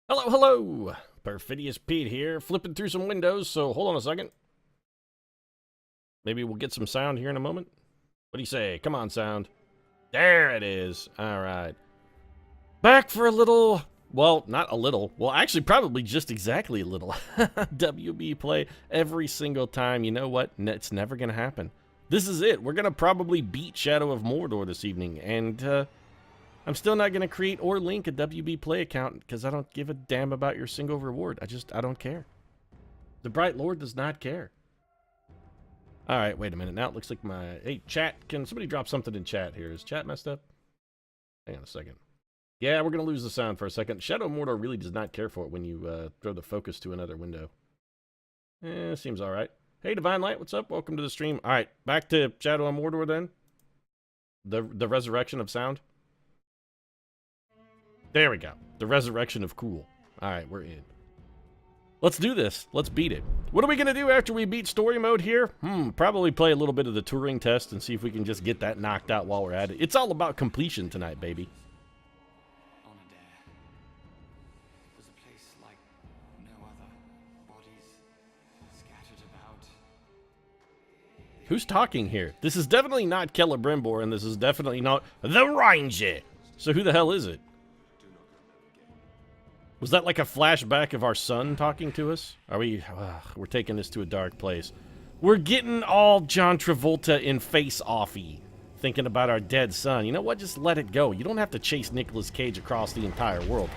Hello, hello! Perfidious Pete here, flipping through some windows, so hold on a second. Maybe we'll get some sound here in a moment. What do you say? Come on, sound. There it is. Alright. Back for a little, well, not a little, well, actually probably just exactly a little WB play every single time. You know what? It's never gonna happen. This is it. We're gonna probably beat Shadow of Mordor this evening, and, I'm still not going to create or link a WB Play account because I don't give a damn about your single reward. I don't care. The Bright Lord does not care. Alright, wait a minute. Now it looks like my... Hey, chat, can somebody drop something in chat here? Is chat messed up? Hang on a second. Yeah, we're going to lose the sound for a second. Shadow of Mordor really does not care for it when you throw the focus to another window. Seems alright. Hey, Divine Light, what's up? Welcome to the stream. Alright, back to Shadow of Mordor then. The resurrection of sound. There we go. The resurrection of cool. Alright, we're in. Let's do this. Let's beat it. What are we going to do after we beat story mode here? Probably play a little bit of the Turing test and see if we can just get that knocked out while we're at it. It's all about completion tonight, baby. On a dare. There's a place like no other. Bodies scattered about. Who's talking here? This is definitely not Celebrimbor, and this is definitely not the Ranger. So who the hell is it? Was that like a flashback of our son talking to us? Are we... we're taking this to a dark place. We're getting all John Travolta in face-offy, thinking about our dead son. You know what? Just let it go. You don't have to chase Nicolas Cage across the entire world.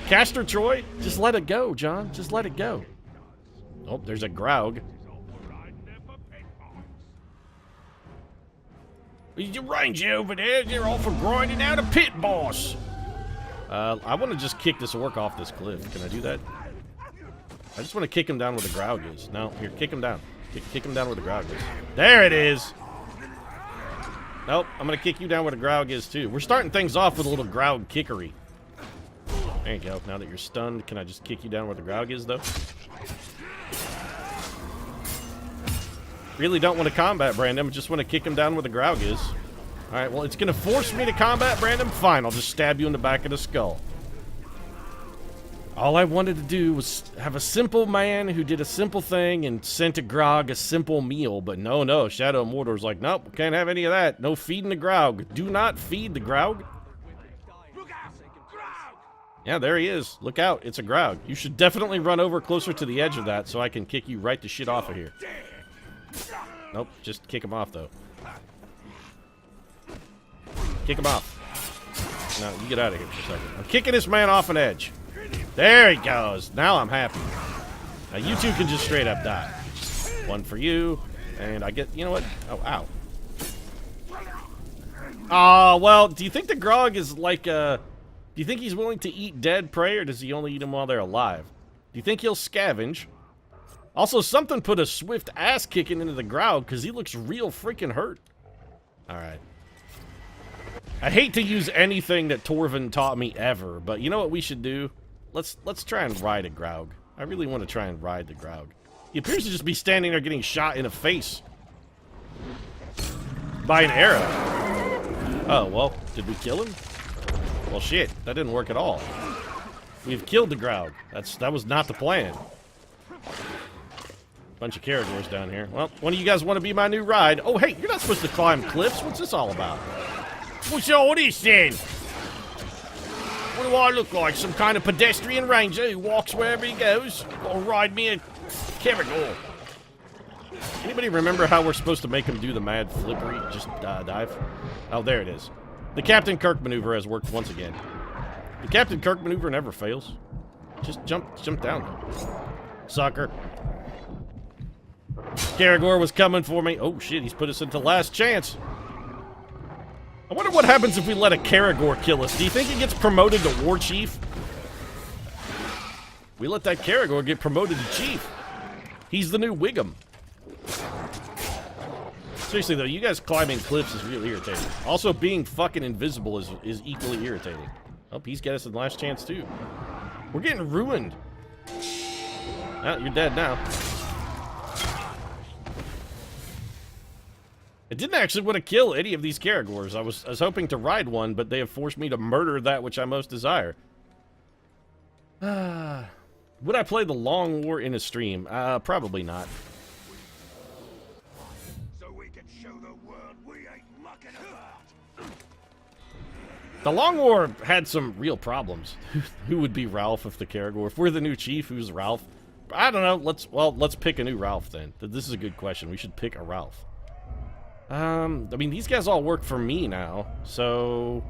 Castor Troy, just let it go, John. Just let it go. Oh, there's a Grog. You Ranger over there, they're all for grinding out a pit boss. I want to just kick this orc off this cliff. Can I do that? I just want to kick him down where the Grog is. No, here, kick him down. Kick him down where the Grog is. There it is! Nope, I'm going to kick you down where the Grog is, too. We're starting things off with a little Grog kickery. There you go. Now that you're stunned, can I just kick you down where the Grog is, though? Really don't want to combat Brandon. I just want to kick him down where the Grog is. Alright, well, it's going to force me to combat Brandon. Fine, I'll just stab you in the back of the skull. All I wanted to do was have a simple man who did a simple thing and sent a Grog a simple meal. But no, Shadow of Mordor's like, nope, can't have any of that. No feeding the Grog. Do not feed the Grog. Yeah, there he is. Look out, it's a Grog. You should definitely run over closer to the edge of that so I can kick you right the shit off of here. Nope, just kick him off, though. Kick him off. No, you get out of here for a second. I'm kicking this man off an edge. There he goes. Now I'm happy. Now you two can just straight up die. One for you. And I get, you know what? Oh, ow. Oh, well, do you think the Grog is like, do you think he's willing to eat dead prey, or does he only eat them while they're alive? Do you think he'll scavenge? Also, something put a swift ass kicking into the Grog, because he looks real freaking hurt. Alright. I hate to use anything that Torvin taught me ever, but you know what we should do? Let's try and ride a Grog. I really want to try and ride the Grog. He appears to just be standing there getting shot in the face by an arrow. Oh, well, did we kill him? Well, shit, that didn't work at all. We've killed the Grog. That was not the plan. Bunch of caragors down here. Well, one of you guys want to be my new ride? Oh, hey, you're not supposed to climb cliffs. What's this all about? What's all this then? What do I look like? Some kind of pedestrian ranger who walks wherever he goes? Or ride me a caragor? Anybody remember how we're supposed to make him do the mad flippery? Just dive? Oh, there it is. The Captain Kirk maneuver has worked once again. The Captain Kirk maneuver never fails. Just jump down. Sucker. Caragor was coming for me. Oh, shit, he's put us into last chance. I wonder what happens if we let a Caragor kill us. Do you think he gets promoted to War Chief? We let that Caragor get promoted to Chief. He's the new Wiggum. Seriously, though, you guys climbing cliffs is really irritating. Also, being fucking invisible is equally irritating. Oh, he's got us in last chance, too. We're getting ruined. Oh, you're dead now. I didn't actually want to kill any of these Caragors. I was hoping to ride one, but they have forced me to murder that which I most desire. Would I play the Long War in a stream? Probably not. So we can show the world we ain't mucking about. The Long War had some real problems. Who would be Ralph if the Caragor? If we're the new chief, who's Ralph? I don't know. Let's pick a new Ralph then. This is a good question. We should pick a Ralph. I mean, these guys all work for me now, so...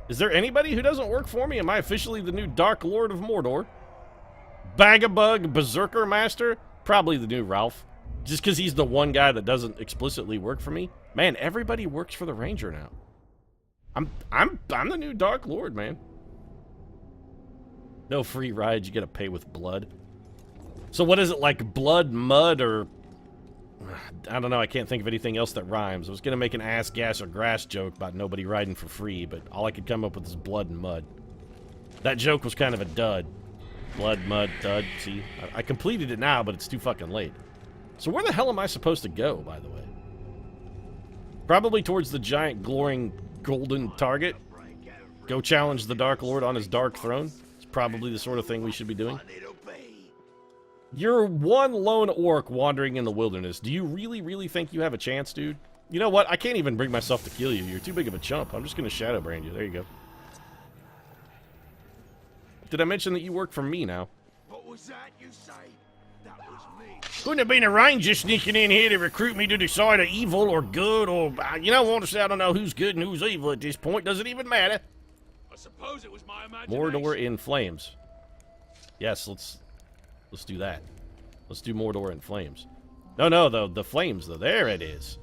Is there anybody who doesn't work for me? Am I officially the new Dark Lord of Mordor? Bagabug Berserker Master? Probably the new Ralph. Just because he's the one guy that doesn't explicitly work for me. Man, everybody works for the Ranger now. I'm the new Dark Lord, man. No free rides, you gotta pay with blood. So what is it, like blood, mud, or... I don't know, I can't think of anything else that rhymes. I was gonna make an ass, gas, or grass joke about nobody riding for free, but all I could come up with is blood and mud. That joke was kind of a dud. Blood, mud, dud, see? I completed it now, but it's too fucking late. So where the hell am I supposed to go, by the way? Probably towards the giant, glowing, golden target. Go challenge the Dark Lord on his dark throne. It's probably the sort of thing we should be doing. You're one lone orc wandering in the wilderness. Do you really think you have a chance, dude? You know what? I can't even bring myself to kill you. You're too big of a chump. I'm just going to shadow brand you. There you go. Did I mention that you work for me now? What was that you say? That was me. Couldn't have been a ranger sneaking in here to recruit me to the side of evil or good or... You know, honestly, I don't know who's good and who's evil at this point. Does it even matter? I suppose it was my imagination. Mordor in flames. Yes, let's do that. Let's do Mordor in flames. No, the flames, though. There it is.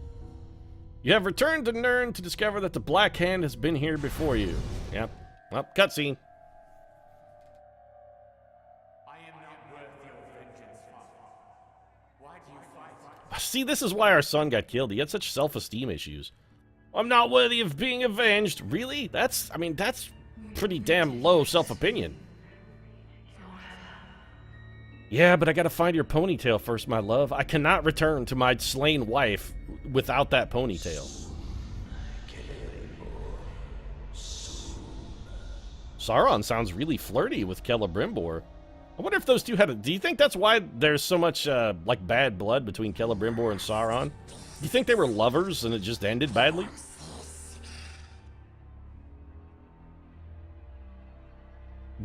You have returned to Nirn to discover that the Black Hand has been here before you. Yep. Well, cutscene. I am not worth your vengeance, Father. Why do you fight? See, this is why our son got killed. He had such self-esteem issues. I'm not worthy of being avenged. Really? That's pretty damn low self-opinion. Yeah, but I gotta find your ponytail first, my love. I cannot return to my slain wife without that ponytail. Sauron sounds really flirty with Celebrimbor. I wonder if those two had a... Do you think that's why there's so much, like, bad blood between Celebrimbor and Sauron? Do you think they were lovers and it just ended badly?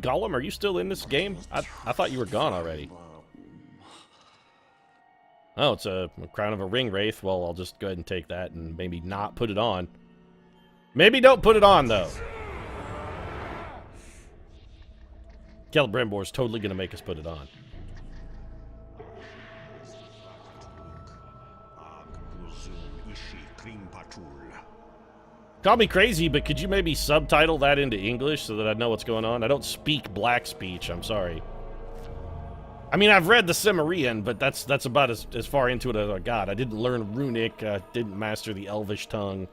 Gollum, are you still in this game? I thought you were gone already. Oh, it's a crown of a ring wraith. Well, I'll just go ahead and take that and maybe not put it on. Maybe don't put it on, though. Celebrimbor's totally going to make us put it on. Call me crazy, but could you maybe subtitle that into English so that I know what's going on? I don't speak black speech, I'm sorry. I mean, I've read the Cimmerian, but that's about as far into it as I got. I didn't learn Runic, didn't master the Elvish tongue.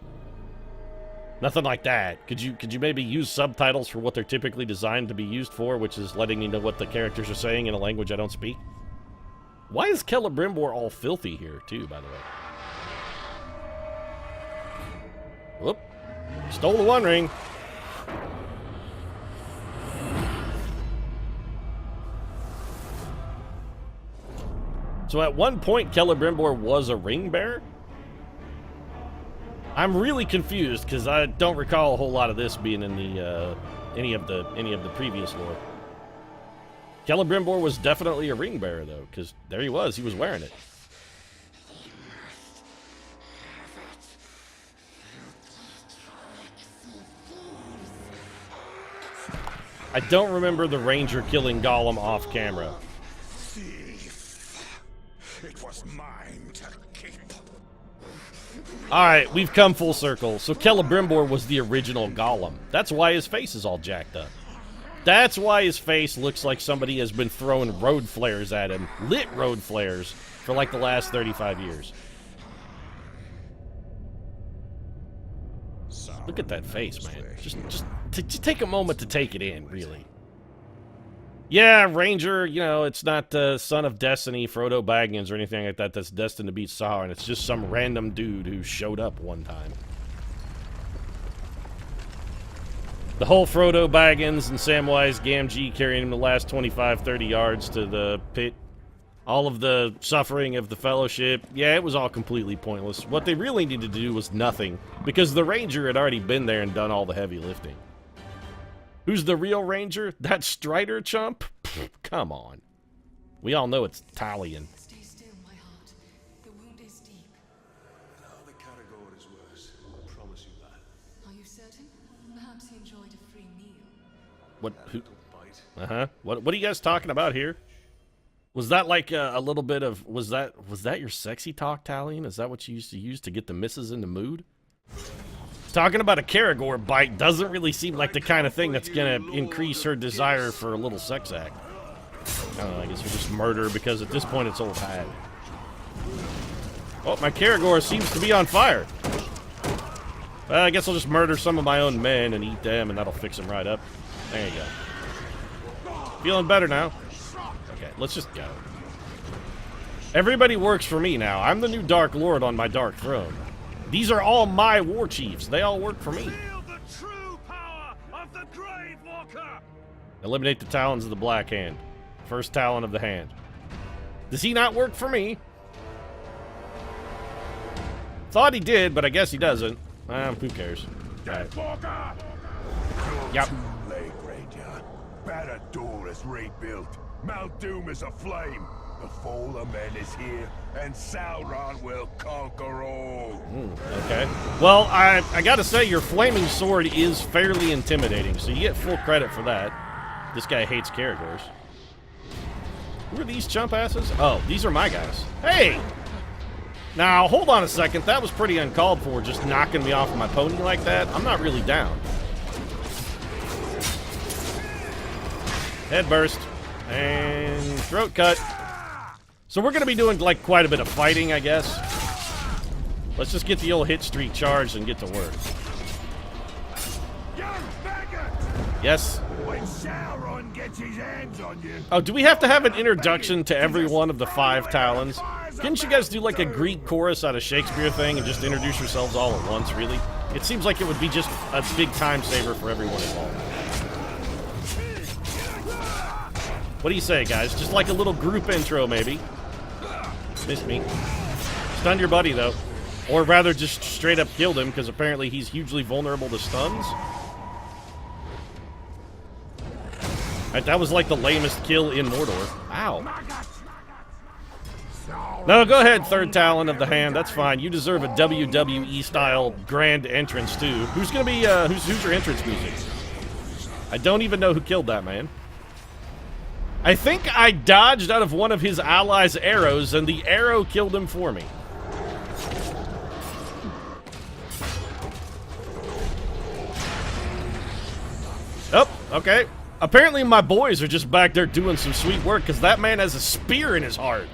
Nothing like that. Could you maybe use subtitles for what they're typically designed to be used for, which is letting me know what the characters are saying in a language I don't speak? Why is Celebrimbor all filthy here, too, by the way? Whoop. Stole the One Ring. So at one point, Celebrimbor was a ring bearer? I'm really confused because I don't recall a whole lot of this being in the any of the previous lore. Celebrimbor was definitely a ring bearer though, because there he was wearing it. I don't remember the ranger killing Gollum off camera. Thief. It was mine to keep. Alright, we've come full circle. So Celebrimbor was the original Gollum. That's why his face is all jacked up. That's why his face looks like somebody has been throwing road flares at him. Lit road flares for like the last 35 years. Look at that face, man. Just take a moment to take it in, really. Yeah, Ranger, you know, it's not the son of Destiny, Frodo Baggins, or anything like that that's destined to beat Sauron. It's just some random dude who showed up one time. The whole Frodo Baggins and Samwise Gamgee carrying him the last 25, 30 yards to the pit. All of the suffering of the Fellowship. Yeah, it was all completely pointless. What they really needed to do was nothing, because the Ranger had already been there and done all the heavy lifting. Who's the real Ranger? That Strider chump? Pfft, come on. We all know it's Talion. Stay still, my heart. The wound is deep. No, the Caragor is worse. I promise you that. Are you certain? Perhaps he enjoyed a free meal. What? Who? Don't bite. Uh-huh. What are you guys talking about here? Was that like a little bit of... Was that your sexy talk, Talion? Is that what you used to use to get the missus in the mood? Talking about a Caragor bite doesn't really seem like the kind of thing that's gonna increase her desire for a little sex act. I don't know, I guess we'll just murder because at this point it's old hat. Oh, my Caragor seems to be on fire. Well, I guess I'll just murder some of my own men and eat them, and that'll fix them right up. There you go. Feeling better now. Okay, let's just go. Everybody works for me now. I'm the new Dark Lord on my Dark Throne. These are all my war chiefs. They all work for me. Feel the true power of the Grave Walker. Eliminate the talons of the Black Hand. First talon of the hand. Does he not work for me? Thought he did, but I guess he doesn't. Who cares? Death Walker. Yep. Too late, Ranger. Barad-dûr is rebuilt. Mount Doom is aflame. The fall of men is here, and Sauron will conquer all. Okay. Well, I gotta say, your flaming sword is fairly intimidating, so you get full credit for that. This guy hates Caragors. Who are these chump asses? Oh, these are my guys. Hey! Now, hold on a second. That was pretty uncalled for, just knocking me off of my pony like that. I'm not really down. Head burst. And throat cut. So we're going to be doing, like, quite a bit of fighting, I guess. Let's just get the old hit streak charged and get to work. Young faggot! Yes? When Sauron gets his hands on you... Oh, do we have to have an introduction to every one of the 5 talons? Couldn't you guys do, like, a Greek chorus out of Shakespeare thing and just introduce yourselves all at once, really? It seems like it would be just a big time saver for everyone involved. What do you say, guys? Just like a little group intro, maybe. Missed me. Stunned your buddy, though. Or rather, just straight up killed him, because apparently he's hugely vulnerable to stuns. Right, that was like the lamest kill in Mordor. Ow. No, go ahead, third talon of the hand. That's fine. You deserve a WWE-style grand entrance, too. Who's gonna be, who's your entrance music? I don't even know who killed that man. I think I dodged out of one of his allies' arrows, and the arrow killed him for me. Oh, okay. Apparently my boys are just back there doing some sweet work, because that man has a spear in his heart.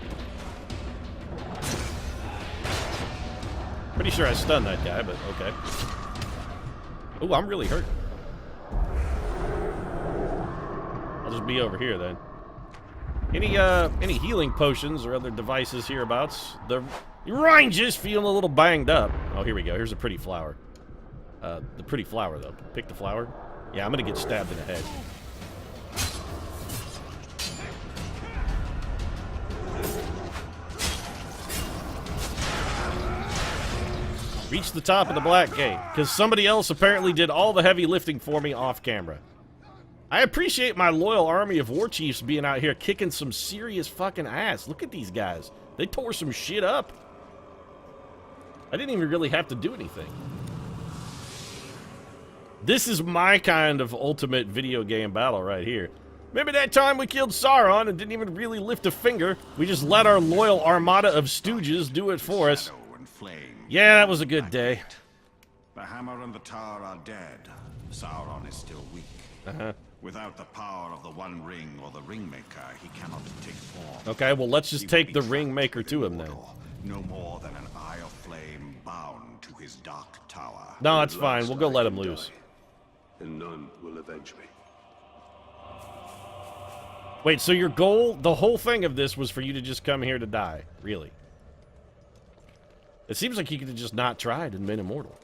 Pretty sure I stunned that guy, but okay. Ooh, I'm really hurt. I'll just be over here, then. Any healing potions or other devices hereabouts? The Ranger's feeling a little banged up. Oh, here we go. Here's a pretty flower. The pretty flower, though. Pick the flower. Yeah, I'm gonna get stabbed in the head. Reach the top of the Black Gate, because somebody else apparently did all the heavy lifting for me off camera. I appreciate my loyal army of war chiefs being out here kicking some serious fucking ass. Look at these guys. They tore some shit up. I didn't even really have to do anything. This is my kind of ultimate video game battle right here. Remember that time we killed Sauron and didn't even really lift a finger? We just let our loyal armada of stooges do it for us. Yeah, that was a good day. The hammer and the tower are dead. Sauron is still weak. Uh-huh. Without the power of the One Ring or the Ringmaker, he cannot take form. Okay, well, let's just take the Ringmaker to him, then. No more than an eye of flame bound to his dark tower. No, it's fine. We'll go let him loose. And none will avenge me. Wait, so your goal, the whole thing of this was for you to just come here to die? Really? It seems like you could have just not tried and been immortal.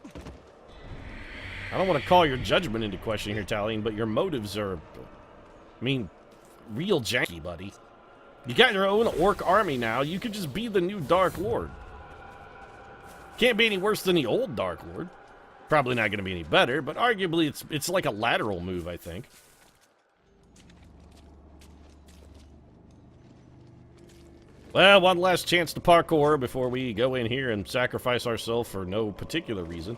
I don't want to call your judgment into question here, Talion, but your motives are, I mean, real janky, buddy. You got your own orc army now. You could just be the new Dark Lord. Can't be any worse than the old Dark Lord. Probably not going to be any better, but arguably it's like a lateral move, I think. Well, one last chance to parkour before we go in here and sacrifice ourselves for no particular reason.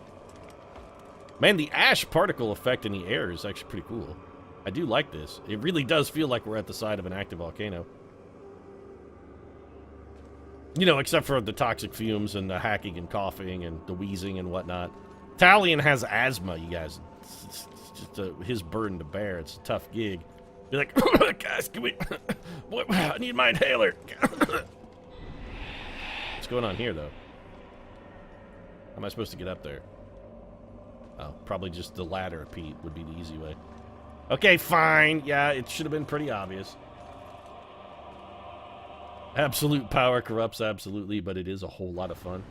Man, the ash particle effect in the air is actually pretty cool. I do like this. It really does feel like we're at the side of an active volcano. You know, except for the toxic fumes and the hacking and coughing and the wheezing and whatnot. Talion has asthma, you guys. It's just his burden to bear. It's a tough gig. Be like, guys, can we... Boy, I need my inhaler. What's going on here, though? How am I supposed to get up there? Oh, probably just the ladder, Pete, would be the easy way. Okay, fine. Yeah, it should have been pretty obvious. Absolute power corrupts absolutely, but it is a whole lot of fun.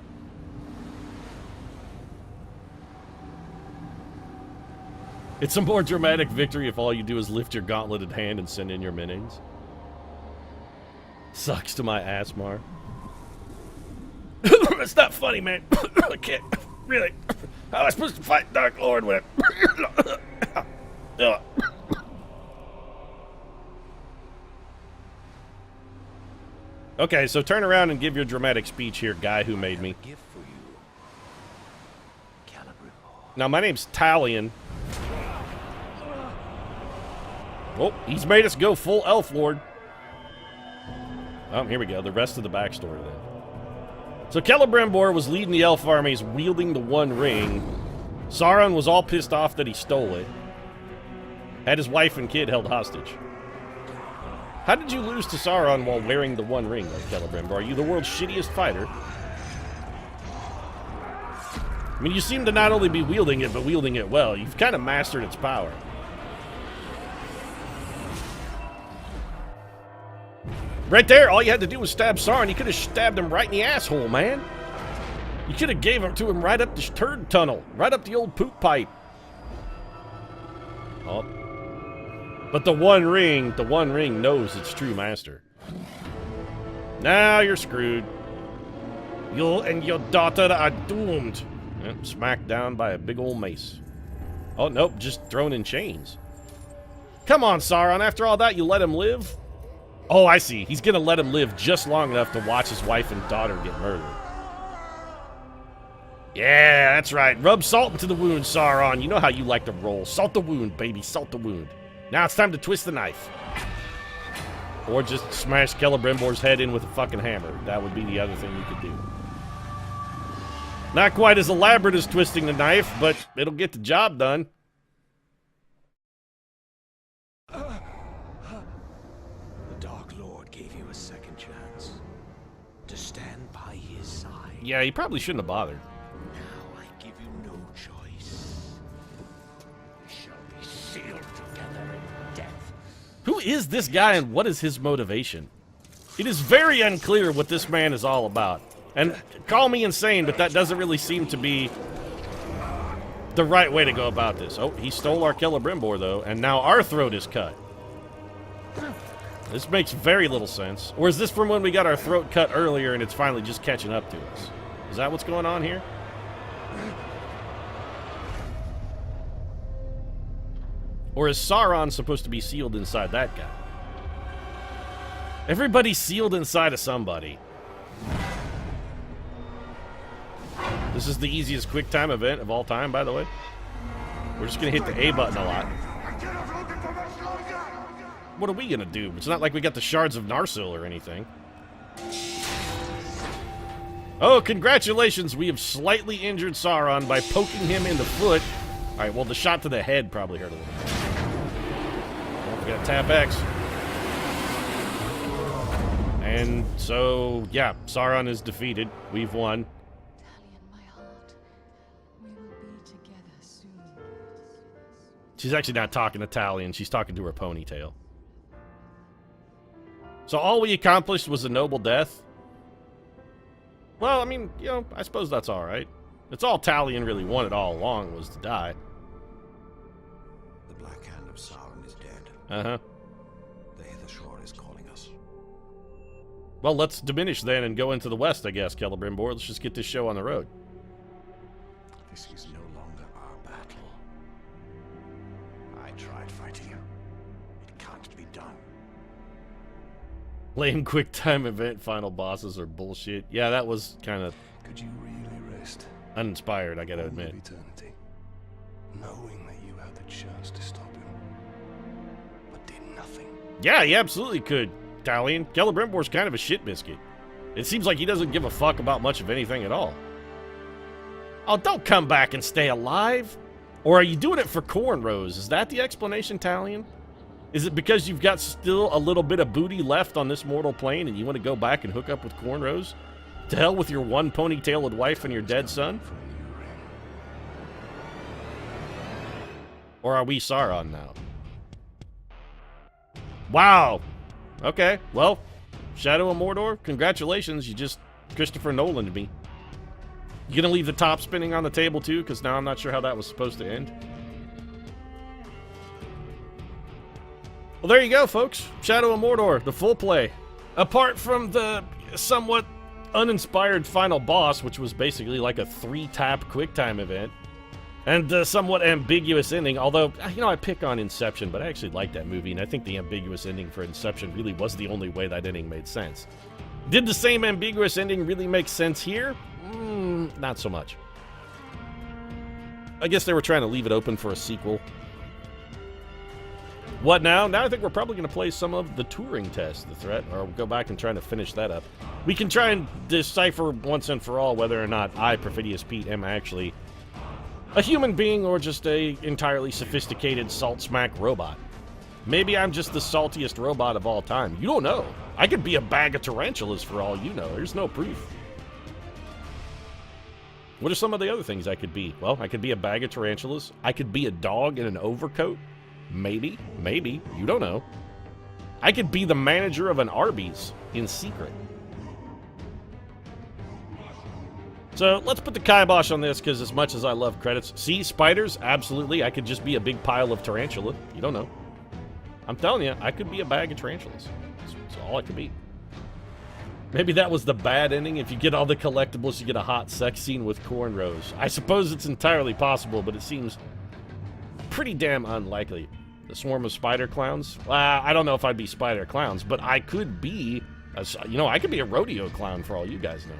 It's a more dramatic victory if all you do is lift your gauntleted hand and send in your minions. Sucks to my ass, Mar. It's not funny, man. I can't. Really. How am I supposed to fight Dark Lord with it? Okay, so turn around and give your dramatic speech here, guy who made me. Now, my name's Talion. Oh, he's made us go full Elf Lord. Oh, here we go. The rest of the backstory then. So Celebrimbor was leading the elf armies, wielding the One Ring. Sauron was all pissed off that he stole it. Had his wife and kid held hostage. How did you lose to Sauron while wearing the One Ring, like Celebrimbor? Are you the world's shittiest fighter? I mean, you seem to not only be wielding it, but wielding it well. You've kind of mastered its power. Right there, all you had to do was stab Sauron. You could have stabbed him right in the asshole, man. You could have gave it to him right up the turd tunnel. Right up the old poop pipe. Oh. But the One Ring knows its true master. Now you're screwed. You and your daughter are doomed. Yep, smacked down by a big old mace. Oh, nope, just thrown in chains. Come on, Sauron, after all that, you let him live? Oh, I see. He's gonna let him live just long enough to watch his wife and daughter get murdered. Yeah, that's right. Rub salt into the wound, Sauron. You know how you like to roll. Salt the wound, baby. Salt the wound. Now it's time to twist the knife. Or just smash Celebrimbor's head in with a fucking hammer. That would be the other thing you could do. Not quite as elaborate as twisting the knife, but it'll get the job done. Yeah, he probably shouldn't have bothered. Now I give you no choice. We shall be sealed together in death. Who is this guy and what is his motivation? It is very unclear what this man is all about. And call me insane, but that doesn't really seem to be the right way to go about this. Oh, he stole our Celebrimbor, though, and now our throat is cut. This makes very little sense. Or is this from when we got our throat cut earlier and it's finally just catching up to us? Is that what's going on here? Or is Sauron supposed to be sealed inside that guy? Everybody's sealed inside of somebody. This is the easiest quick time event of all time, by the way. We're just gonna hit the A button a lot. What are we gonna do? It's not like we got the shards of Narsil or anything. Oh, congratulations! We have slightly injured Sauron by poking him in the foot. Alright, well, the shot to the head probably hurt a little bit. Well, we gotta tap X. And so, yeah, Sauron is defeated. We've won. Talion, my heart, we will be together soon. She's actually not talking to Talion. She's talking to her ponytail. So all we accomplished was a noble death? Well, I mean, you know, I suppose that's alright. It's all Talion really wanted all along was to die. The Black Hand of Sauron is dead. Uh-huh. The Hither Shore is calling us. Well, let's diminish then and go into the west, I guess, Celebrimbor. Let's just get this show on the road. This is no longer our battle. I tried fighting you. It can't be done. Lame quick time event final bosses are bullshit. Yeah, that was kind of Could you really rest? uninspired, I gotta All of admit. eternity, knowing that you had the chance to stop him, but did nothing. Yeah, he absolutely could, Talion. Celebrimbor's kind of a shit biscuit. It seems like he doesn't give a fuck about much of anything at all. Oh, don't come back and stay alive. Or are you doing it for cornrows? Is that the explanation, Talion? Is it because you've got still a little bit of booty left on this mortal plane and you want to go back and hook up with cornrows? To hell with your one ponytailed wife and your dead son? For a new ring. Or are we Sauron now? Wow. Okay, well, Shadow of Mordor, congratulations. You just Christopher Nolan'd me. You gonna leave the top spinning on the table too? Because now I'm not sure how that was supposed to end. Well, there you go, folks. Shadow of Mordor, the full play. Apart from the somewhat uninspired final boss, which was basically like a 3-tap QuickTime event, and the somewhat ambiguous ending, although, you know, I pick on Inception, but I actually like that movie, and I think the ambiguous ending for Inception really was the only way that ending made sense. Did the same ambiguous ending really make sense here? Not so much. I guess they were trying to leave it open for a sequel. What now? Now I think we're probably going to play some of the Turing test, the threat, or go back and try to finish that up. We can try and decipher once and for all whether or not I, Perfidious Pete, am actually a human being or just a entirely sophisticated salt smack robot. Maybe I'm just the saltiest robot of all time. You don't know. I could be a bag of tarantulas for all you know. There's no proof. What are some of the other things I could be? Well, I could be a bag of tarantulas. I could be a dog in an overcoat. Maybe. Maybe. You don't know. I could be the manager of an Arby's in secret. So let's put the kibosh on this, because as much as I love credits... See, spiders? Absolutely. I could just be a big pile of tarantula. You don't know. I'm telling you, I could be a bag of tarantulas. That's all I could be. Maybe that was the bad ending. If you get all the collectibles, you get a hot sex scene with cornrows. I suppose it's entirely possible, but it seems pretty damn unlikely. The swarm of spider clowns? I don't know if I'd be spider clowns, but I could be... I could be a rodeo clown for all you guys know.